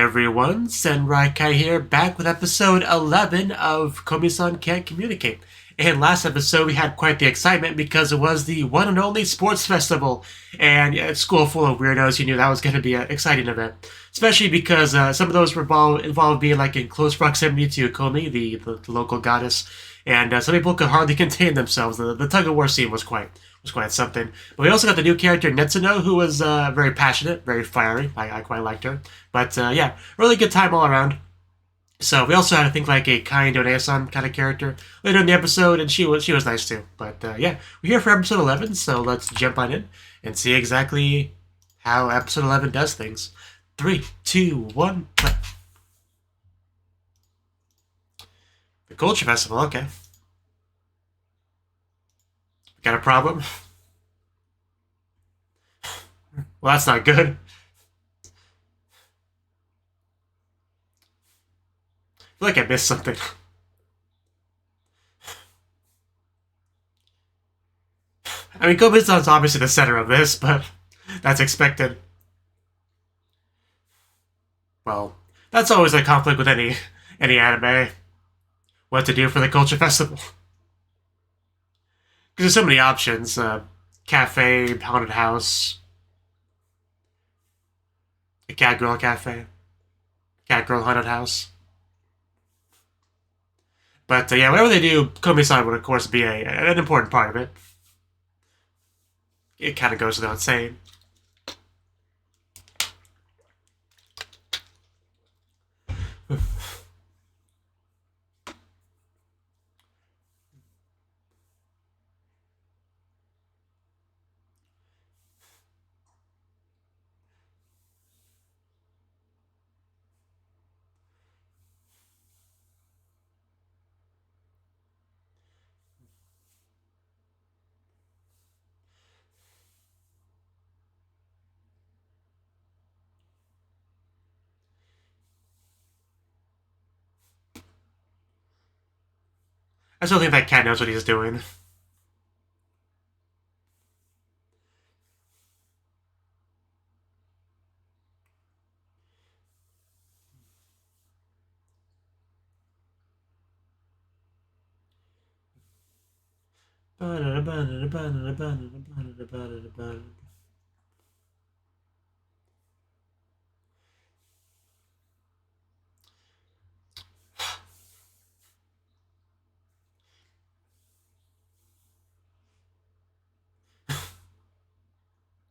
everyone, Senrai here, back with episode 11 of Komi-san Can't Communicate. And last episode we had quite the excitement because it was the one and only sports festival. And a school full of weirdos, you knew that was going to be an exciting event. Especially because some of those were involved being like in close proximity to Komi, the local goddess. And some people could hardly contain themselves. The tug-of-war scene was quite something. But we also got the new character Netsrym, who was very passionate, very fiery. I quite liked her. But yeah, really good time all around. So we also had, I think, like a kind One-san kind of character later in the episode, and she was nice too. But yeah, we're here for episode 11, so let's jump on in and see exactly how episode 11 does things. 3, 2, 1, play. The Culture Festival, okay. Got a problem? Well, that's not good. I feel like I missed something. I mean, Komi-san's obviously the center of this, but that's expected. Well, that's always a conflict with any anime. What to do for the Culture Festival. Because there's so many options. Cafe, haunted house, a cat girl cafe, cat girl haunted house. But yeah, whatever they do, Komi-san would of course be an important part of it. It kind of goes without saying. I still think that cat knows what he's doing.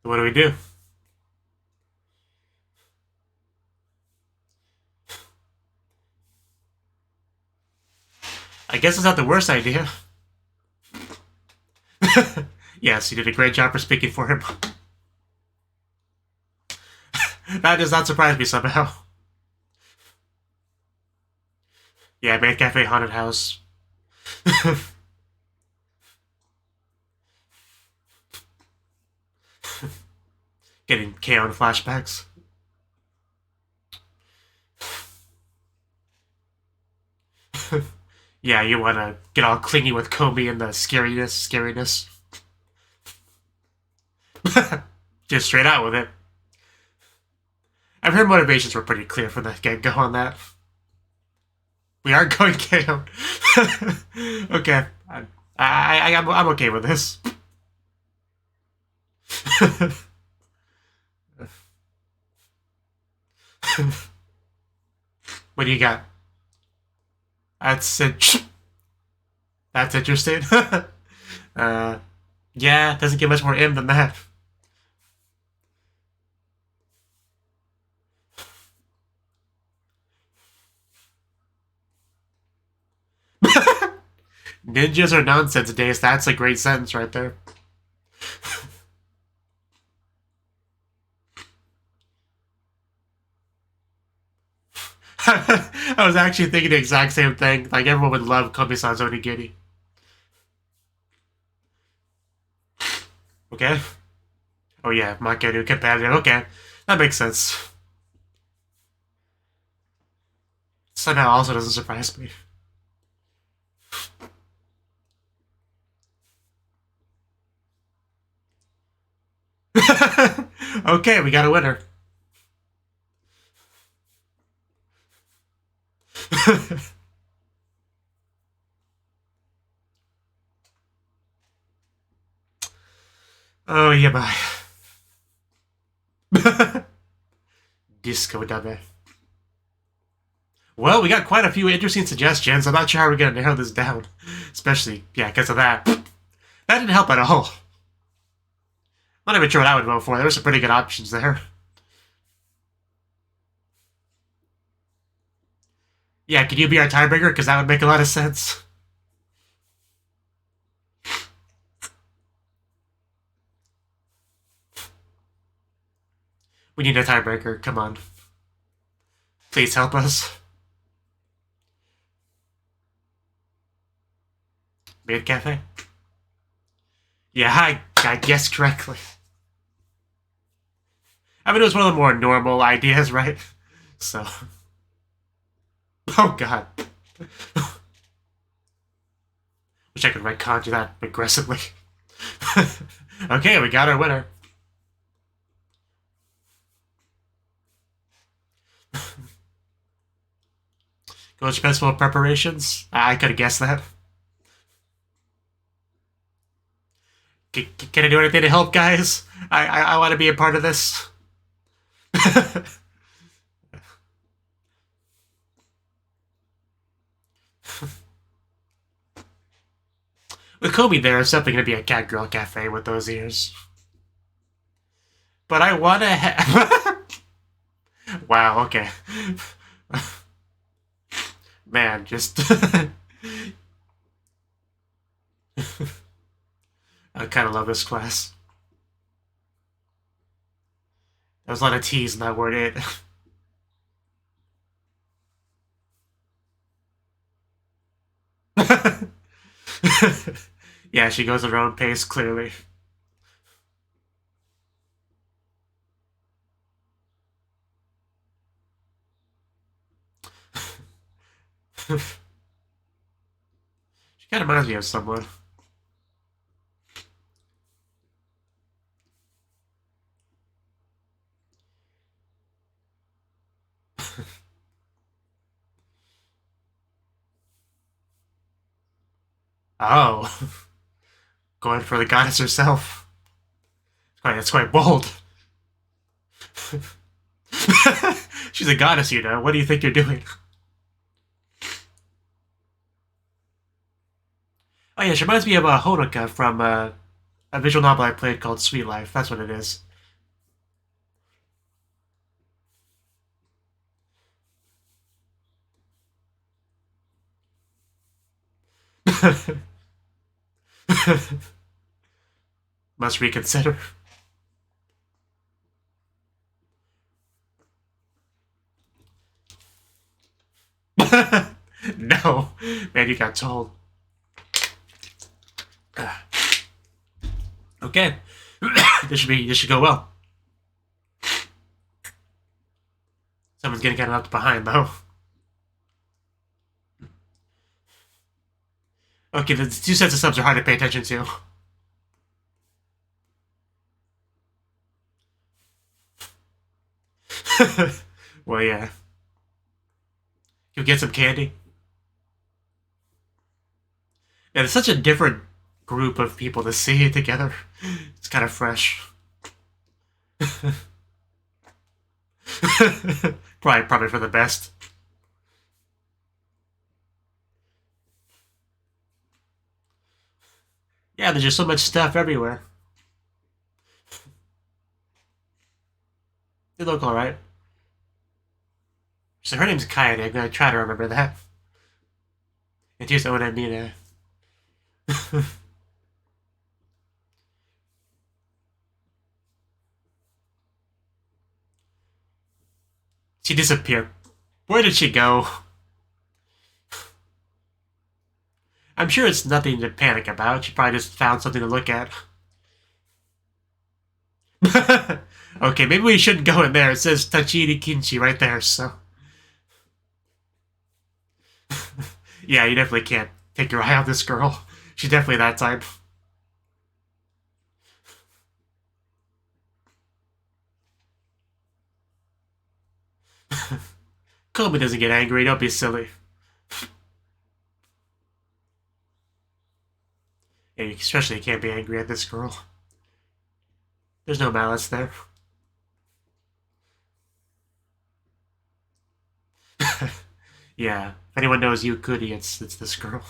What do we do? I guess it's not the worst idea. Yes, you did a great job for speaking for him. That does not surprise me somehow. Yeah, maid cafe, haunted house. Getting KO in flashbacks. Yeah, you want to get all clingy with Komi and the scariness. Just straight out with it. I've heard motivations were pretty clear from the get-go on that. We are going KO. Okay. I'm okay with this. What do you got? That's interesting. Yeah, doesn't get much more M than that. Ninjas are nonsense days. That's a great sentence right there. I was actually thinking the exact same thing. Like, everyone would love Komi-san's onigiri. Okay. Oh yeah, Makeru competitive. Okay. That makes sense. Somehow also doesn't surprise me. Okay, we got a winner. Oh, yeah, bye. Disco Dabe. Well, we got quite a few interesting suggestions. I'm not sure how we're going to narrow this down. Especially, yeah, because of that. That didn't help at all. I'm not even sure what I would vote for. There were some pretty good options there. Yeah, could you be our tiebreaker? Because that would make a lot of sense. We need a tiebreaker. Come on. Please help us. Mid Cafe? Yeah, I guessed correctly. I mean, it was one of the more normal ideas, right? So. Oh, God. Wish I could retcon that aggressively. Okay, we got our winner. Village Festival preparations? I could have guessed that. Can I do anything to help, guys? I want to be a part of this. With Komi there, it's definitely going to be a cat girl cafe with those ears. But I want to have... Wow, okay. Man, just... I kind of love this class. There was a lot of T's in that word, it. Yeah, she goes at her own pace, clearly. She kind of reminds me of someone. Oh. Going for the goddess herself. That's quite bold. She's a goddess, you know. What do you think you're doing? Oh yeah, she reminds me of Honoka from a visual novel I played called Sweet Life. That's what it is. Must reconsider. No. Man, you got told. Okay. This should go well. Someone's getting kind of left behind, though. Okay, the two sets of subs are hard to pay attention to. Well, yeah. You'll get some candy. Yeah, it's such a different group of people to see together. It's kind of fresh. Probably for the best. Yeah, there's just so much stuff everywhere. They look alright. So her name's Kaede. I'm gonna try to remember that. And here's Onamina. She disappeared. Where did she go? I'm sure it's nothing to panic about. She probably just found something to look at. Okay, maybe we shouldn't go in there. It says Tachiri Kinchi right there, so... Yeah, you definitely can't take your eye off this girl. She's definitely that type. Komi doesn't get angry, don't be silly. especially you can't be angry at this girl. There's no malice there. Yeah, if anyone knows you goody, it's this girl.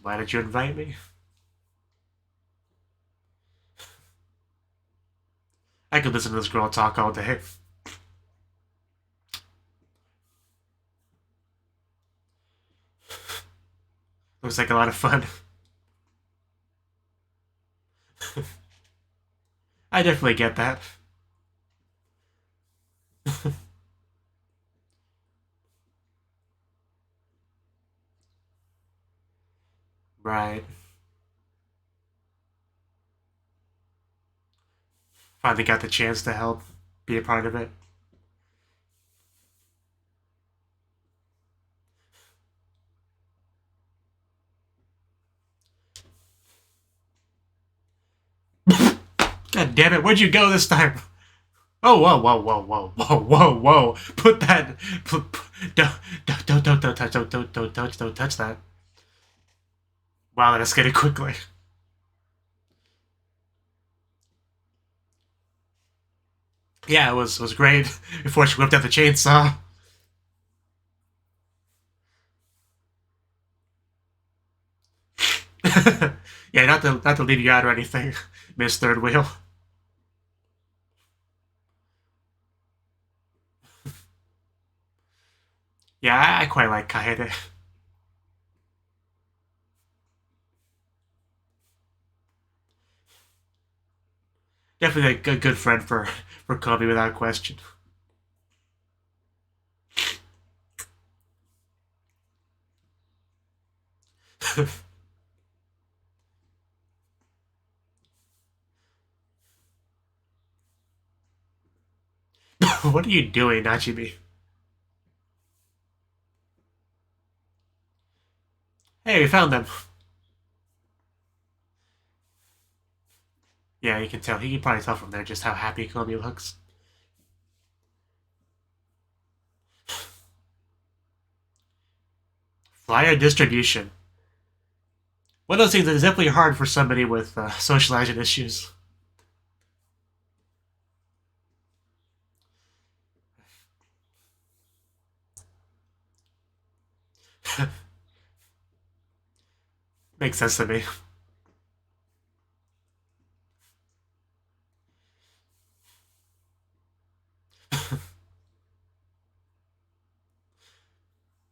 Why did you invite me? I could listen to this girl talk all day. Looks like a lot of fun. I definitely get that. Right. Finally got the chance to help, be a part of it. God damn it, where'd you go this time? Oh, whoa, whoa, whoa, whoa, whoa, whoa, whoa. Put that... Don't touch that. Wow, that escalated quickly. Yeah, it was great. Before she whipped out the chainsaw. Yeah, not to leave you out or anything, Miss Third Wheel. Yeah, I quite like Kaede. Definitely a good friend for Komi without question. What are you doing, Nachimi? Hey, we found them. Yeah, you can tell. He can probably tell from there just how happy Komi looks. Flyer distribution. One of those things that is definitely hard for somebody with socializing issues. Makes sense to me.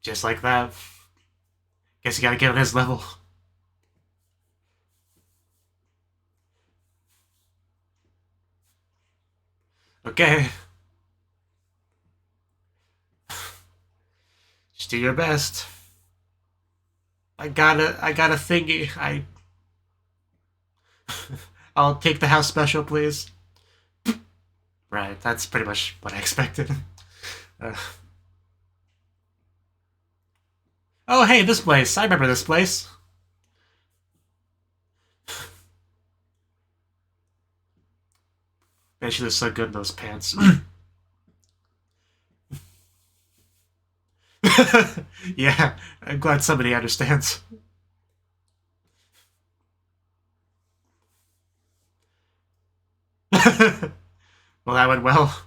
Just like that. Guess you gotta get on his level. Okay. Just do your best. I got a thingy. I'll take the house special, please. Right, that's pretty much what I expected. Uh, oh, hey, this place. I remember this place. Man, she looks so good in those pants. Yeah, I'm glad somebody understands. Well, that went well.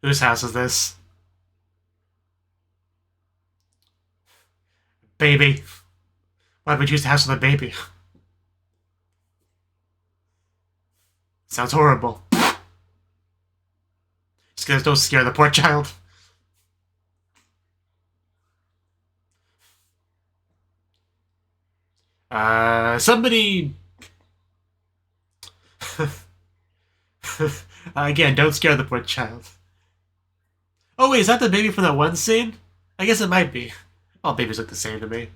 Whose house is this? Baby. Why would you use the house with a baby? Sounds horrible. Just gonna don't scare the poor child. Somebody... Again, don't scare the poor child. Oh wait, is that the baby from that one scene? I guess it might be. All babies look the same to me.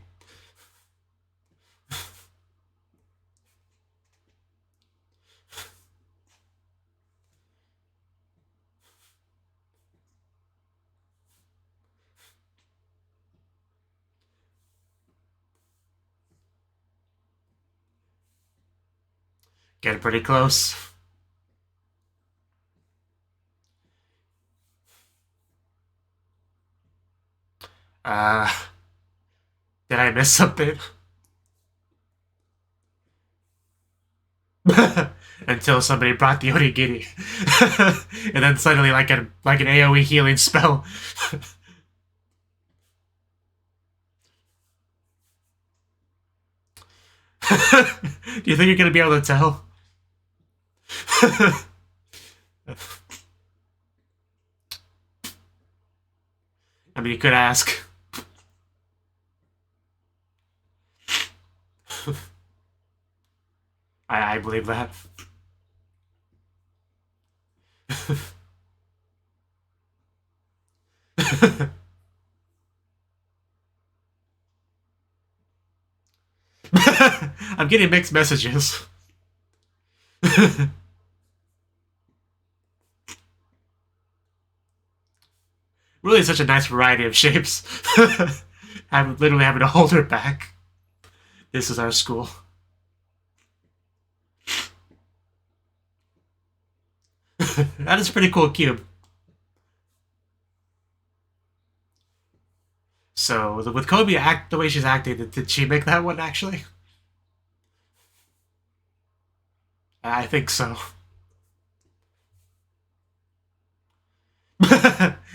Getting pretty close. Uh, did I miss something? Until somebody brought the onigiri. And then suddenly like an AoE healing spell. Do you think you're gonna be able to tell? I mean, you could ask. I believe that. I'm getting mixed messages. Really such a nice variety of shapes. I'm literally having to hold her back. This is our school. That is a pretty cool cube. So, with Komi the way she's acting, did she make that one actually? I think so.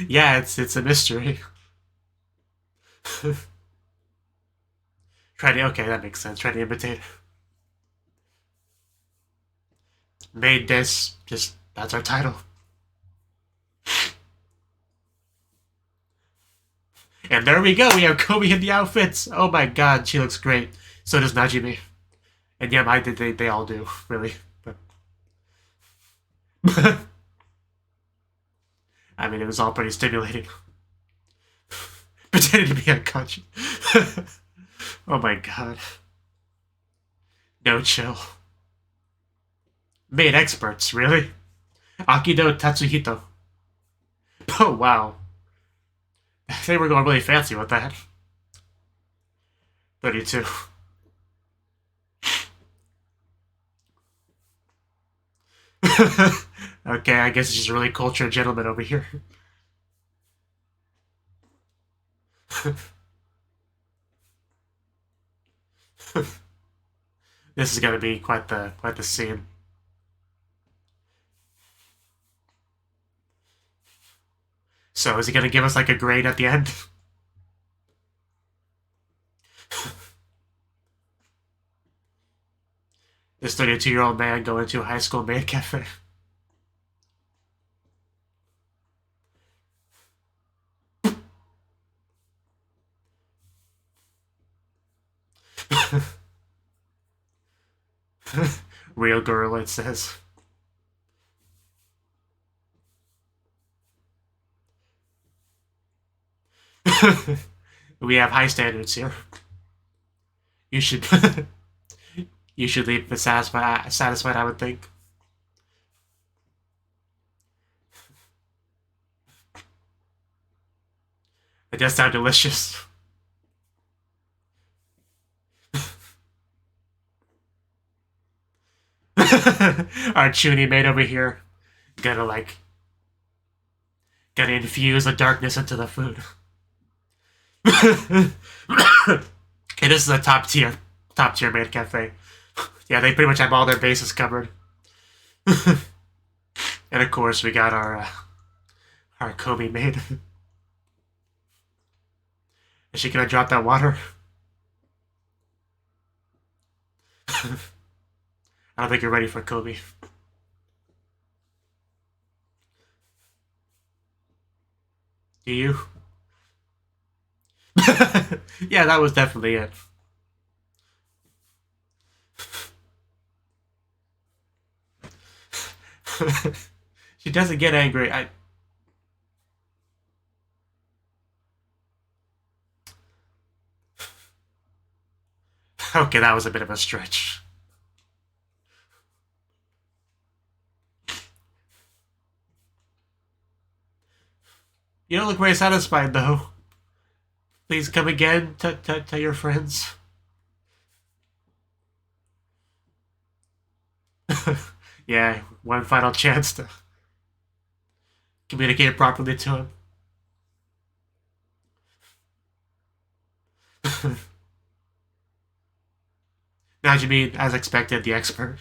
Yeah, it's a mystery. Okay, that makes sense. Try to imitate. Made this, just that's our title. And there we go. We have Komi in the outfits. Oh my god, she looks great. So does Najimi. And yeah, they all do, really. But I mean, it was all pretty stimulating. Pretending to be unconscious. Oh my god. No chill. Made experts, really? Akido Tatsuhito. Oh wow. They were going really fancy with that. 32. Okay, I guess she's a really cultured gentleman over here. This is gonna be quite the scene. So is he gonna give us like a grade at the end? This 32-year-old man going to a high school maid cafe. Real girl, it says. We have high standards here. You should you should leave satisfied, I would think. It does sound delicious. Our Chuni mate over here gonna infuse the darkness into the food. And this is a top tier maid cafe. Yeah, they pretty much have all their bases covered. And of course, we got our Komi maid. Is she gonna drop that water? I don't think you're ready for Komi. Do you? Yeah, that was definitely it. She doesn't get angry. Okay, that was a bit of a stretch. You don't look very satisfied, though. Please come again to your friends. Yeah, one final chance to communicate properly to him. Now you mean, as expected, the expert.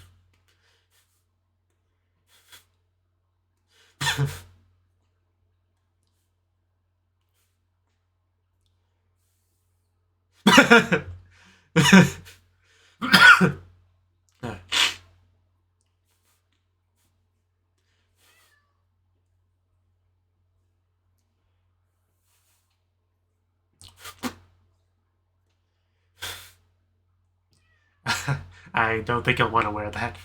I don't think he'll want to wear that.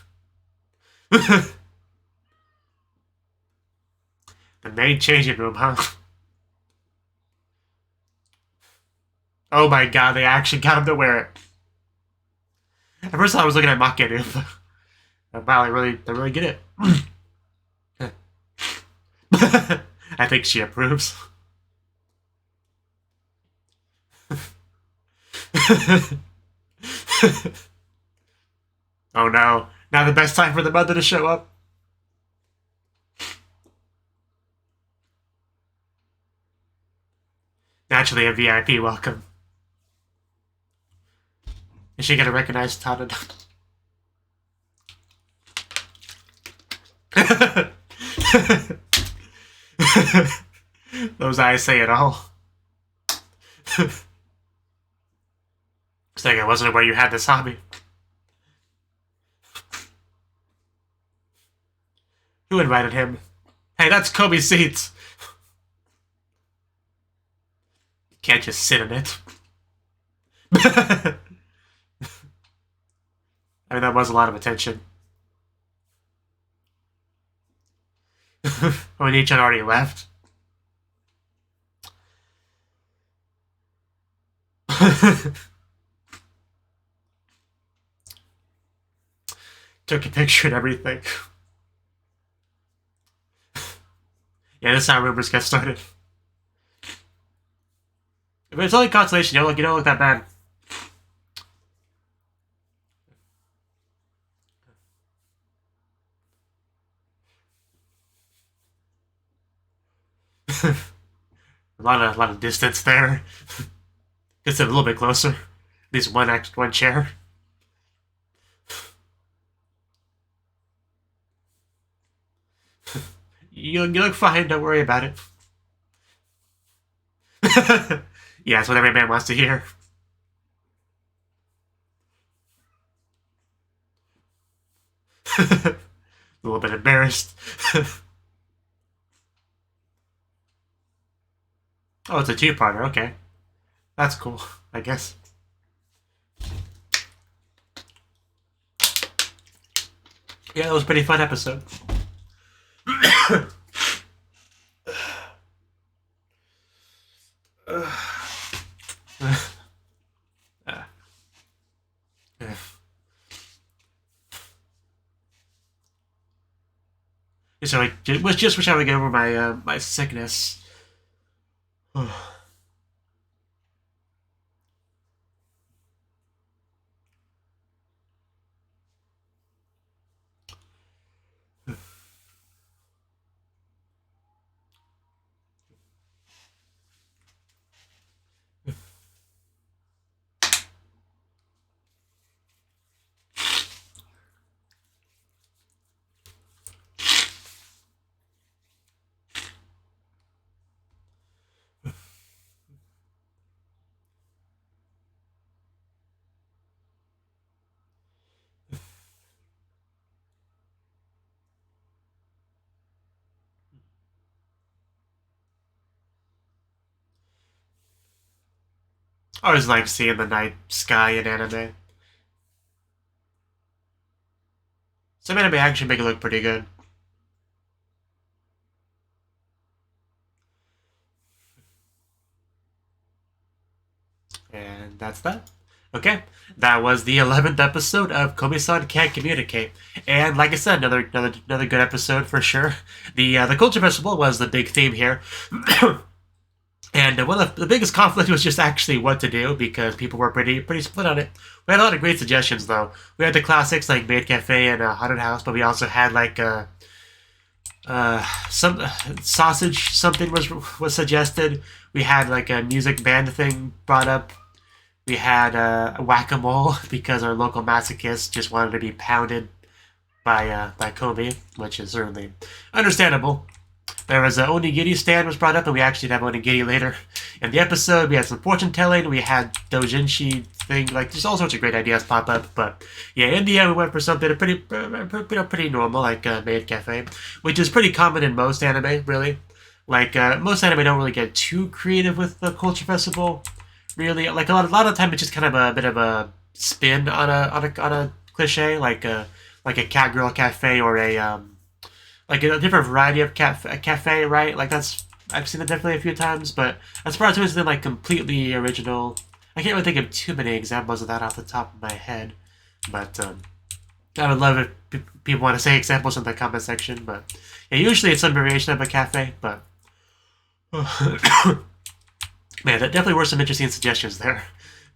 The main changing room, huh? Oh my god, they actually got him to wear it. At first I was looking at Makeru, but wow, they really get it. I think she approves. Oh no, now the best time for the mother to show up. Naturally, a VIP welcome. Is she gonna recognize Tada? Those eyes say it all. It's like I wasn't aware you had this hobby. Who invited him? Hey, that's Komi's seats. You can't just sit in it. I mean, that was a lot of attention. When Nichan already left. Took a picture and everything. Yeah, this is how rumors get started. If it's only consolation, you don't look that bad. a lot of distance there. Just a little bit closer. At least one chair. You look fine, don't worry about it. Yeah, that's what every man wants to hear. A little bit embarrassed. Oh, it's a two-parter, okay. That's cool, I guess. Yeah, that was a pretty fun episode. So I just wish I would get over my sickness. I always like seeing the night sky in anime. Some anime actually make it look pretty good. And that's that. Okay, that was the 11th episode of Komi-san Can't Communicate, and like I said, another good episode for sure. The Culture Festival was the big theme here. And one of the biggest conflict was just actually what to do, because people were pretty split on it. We had a lot of great suggestions, though. We had the classics like Maid Cafe and Haunted House, but we also had like some sausage something was suggested. We had like a music band thing brought up. We had whack-a-mole because our local masochist just wanted to be pounded by Komi, which is certainly understandable. There was an onigiri stand was brought up, and we actually have onigiri later in the episode. We had some fortune telling. We had doujinshi thing, like just all sorts of great ideas pop up. But yeah, in the end, we went for something pretty normal, like maid cafe, which is pretty common in most anime, really. Like most anime don't really get too creative with the culture festival. Really, like a lot of the time, it's just kind of a bit of a spin on a cliche, like a cat girl cafe or a like a different variety of cafe, right? Like I've seen it definitely a few times, but as far as anything like completely original, I can't really think of too many examples of that off the top of my head. But I would love if people want to say examples in the comment section. But yeah, usually it's some variation of a cafe. But man, that definitely were some interesting suggestions there.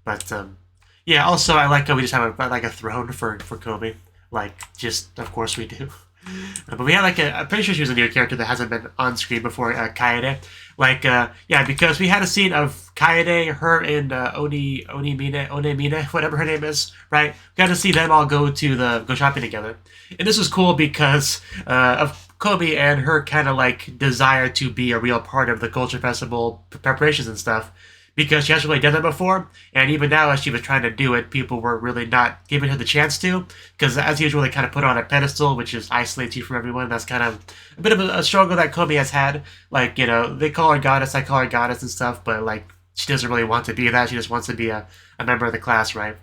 But yeah, also I like how we just have a throne for Komi. Like, just of course we do. But we had I'm pretty sure she was a new character that hasn't been on screen before, Kaede. Like, yeah, because we had a scene of Kaede, her, and Onemine, whatever her name is, right? We got to see them all go shopping together. And this was cool because of Komi and her kind of like desire to be a real part of the culture festival preparations and stuff. Because she hasn't really done that before, and even now as she was trying to do it, people were really not giving her the chance to, because as usual, they kind of put her on a pedestal, which is isolates you from everyone. That's kind of a bit of a struggle that Komi has had. Like, you know, they call her goddess, I call her goddess and stuff, but like, she doesn't really want to be that. She just wants to be a member of the class, right?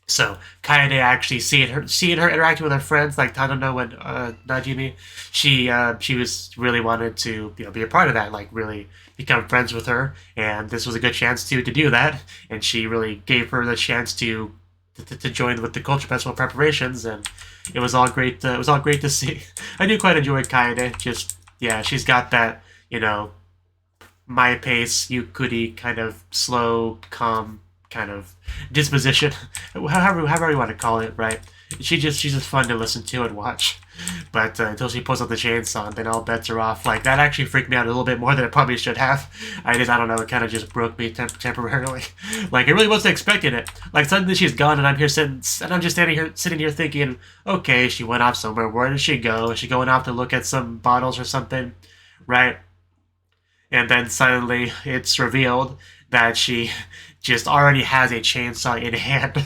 So Kaede actually seeing her interacting with her friends like Tadano and Najimi, she was really wanted to be a part of that, like really become friends with her, and this was a good chance to do that, and she really gave her the chance to join with the culture festival preparations, and it was all great. It was all great to see. I do quite enjoy Kaede. Just yeah, she's got that my pace, Yukuri kind of slow, calm kind of disposition, however you want to call it, right? She's just fun to listen to and watch. But until she pulls out the chainsaw, then all bets are off. Like, that actually freaked me out a little bit more than it probably should have. I don't know, it kind of just broke me temporarily. Like, I really wasn't expecting it. Like, suddenly she's gone, and I'm just sitting here thinking, okay, she went off somewhere. Where did she go? Is she going off to look at some bottles or something? Right? And then suddenly it's revealed that she just already has a chainsaw in hand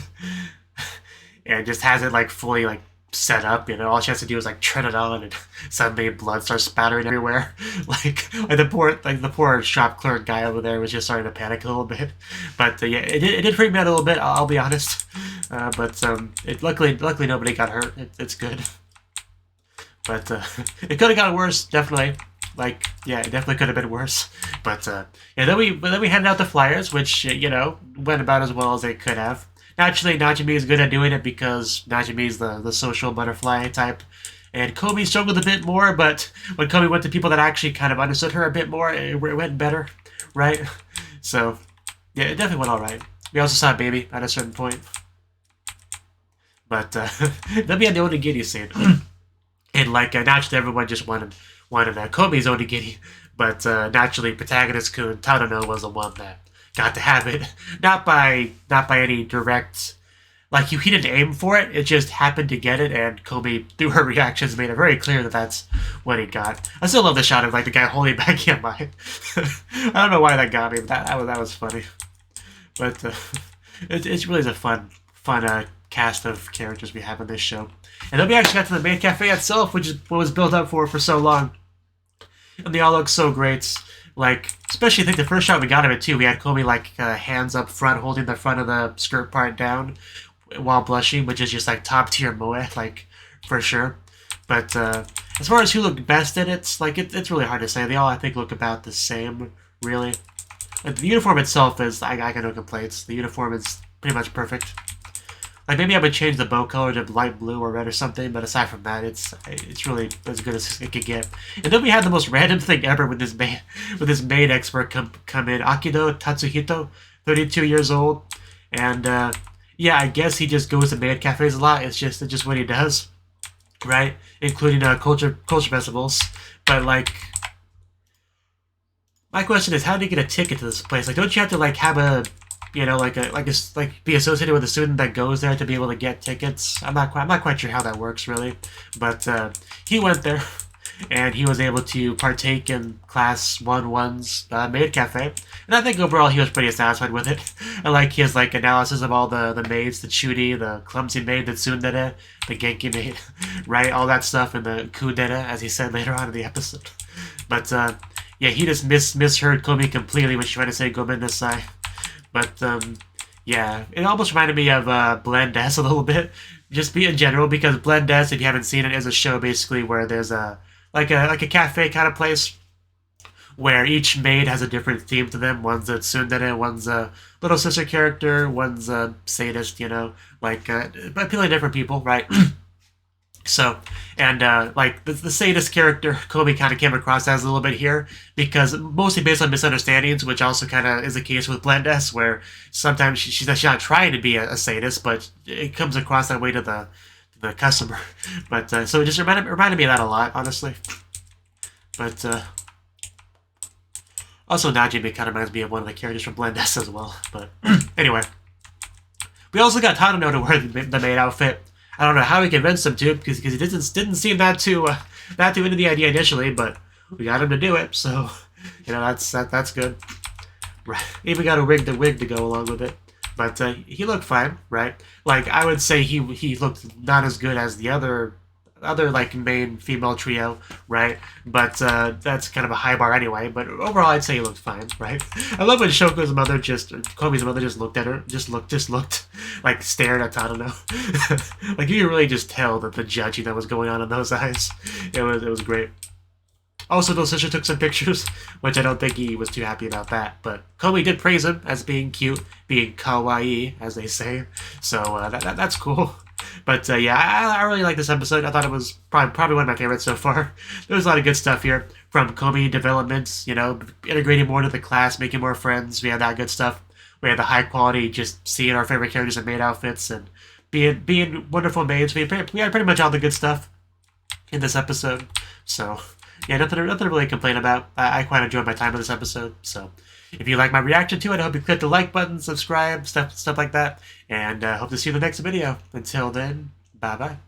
and just has it like fully like set up. All she has to do is like turn it on, and suddenly blood starts spattering everywhere. like the poor shop clerk guy over there was just starting to panic a little bit. But yeah, it did freak me out a little bit. I'll be honest. But luckily nobody got hurt. It's good. But it could have gotten worse, definitely. Like, yeah, it definitely could have been worse. But yeah, then we handed out the flyers, which went about as well as they could have. Naturally, Najimi is good at doing it because Najimi is the social butterfly type, and Komi struggled a bit more. But when Komi went to people that actually kind of understood her a bit more, it went better, right? So yeah, it definitely went all right. We also saw Baby at a certain point, but then we had the onigiri scene, and like naturally everyone just wanted Komi's onigiri, but naturally protagonist-kun Tadano was the one that got to have it, not by any direct, like he didn't aim for it. It just happened to get it, and Komi through her reactions made it very clear that that's what he got. I still love the shot of like the guy holding back Yamai. I don't know why that got me, but that was funny. But it's really a fun cast of characters we have in this show. And then we actually got to the main cafe itself, which is what was built up for so long. And they all look so great. Like, especially I think the first shot we got of it too, we had Komi like hands up front holding the front of the skirt part down while blushing, which is just like top tier moe, like for sure. But as far as who looked best in it, like it's really hard to say. They all I think look about the same, really. Like, the uniform itself is I got no complaints. The uniform is pretty much perfect. Like, maybe I would change the bow color to light blue or red or something, but aside from that, it's really as good as it could get. And then we had the most random thing ever with this maid expert come in, Akido Tatsuhito, 32 years old, and yeah, I guess he just goes to maid cafes a lot. It's just what he does, right? Including culture festivals. But like, my question is, how do you get a ticket to this place? Like, don't you have to like have a be associated with a student that goes there to be able to get tickets. I'm not quite sure how that works really, but he went there. And he was able to partake in Class 1-1's maid cafe. And I think overall he was pretty satisfied with it. I like his analysis of all the maids, the Chudi, the clumsy maid, the tsundere, the Genki maid, right? All that stuff, and the kudere, as he said later on in the episode. But yeah, he just misheard Komi completely when she tried to say gomen nasai. But yeah, it almost reminded me of Buensuceso a little bit. Just in general, because Buensuceso, if you haven't seen it, is a show basically where there's a cafe kind of place where each maid has a different theme to them. One's a tsundere, one's a little sister character, one's a sadist, appealing to different people, right? So, and the sadist character, Komi kind of came across as a little bit here, because mostly based on misunderstandings, which also kind of is the case with Buensuceso, where sometimes she's not trying to be a sadist, but it comes across that way to the customer. But so it just reminded me of that a lot, honestly. But also Najimi kind of reminds me of one of the characters from Buensuceso as well. But anyway, we also got Tadano to wear the maid outfit. I don't know how we convinced him to, because he didn't seem that too into the idea initially, but we got him to do it. So that's good. Right. Even got a wig to go along with it. But he looked fine, right? I would say he looked not as good as the other main female trio, right? But that's kind of a high bar anyway. But overall, I'd say he looked fine, right? I love when Komi's mother just looked at her, just looked, stared at Tadano. You could really just tell that the judging that was going on in those eyes. It was great. Also, the sister took some pictures, which I don't think he was too happy about that. But Komi did praise him as being cute, being kawaii, as they say. So that's cool. But yeah, I really like this episode. I thought it was probably one of my favorites so far. There was a lot of good stuff here. From Komi developments, integrating more into the class, making more friends. We had that good stuff. We had the high quality, just seeing our favorite characters in maid outfits and being wonderful maids. We had pretty much all the good stuff in this episode. So yeah, nothing to really complain about. I quite enjoyed my time with this episode. So if you like my reaction to it, I hope you click the like button, subscribe, stuff like that. And hope to see you in the next video. Until then, bye-bye.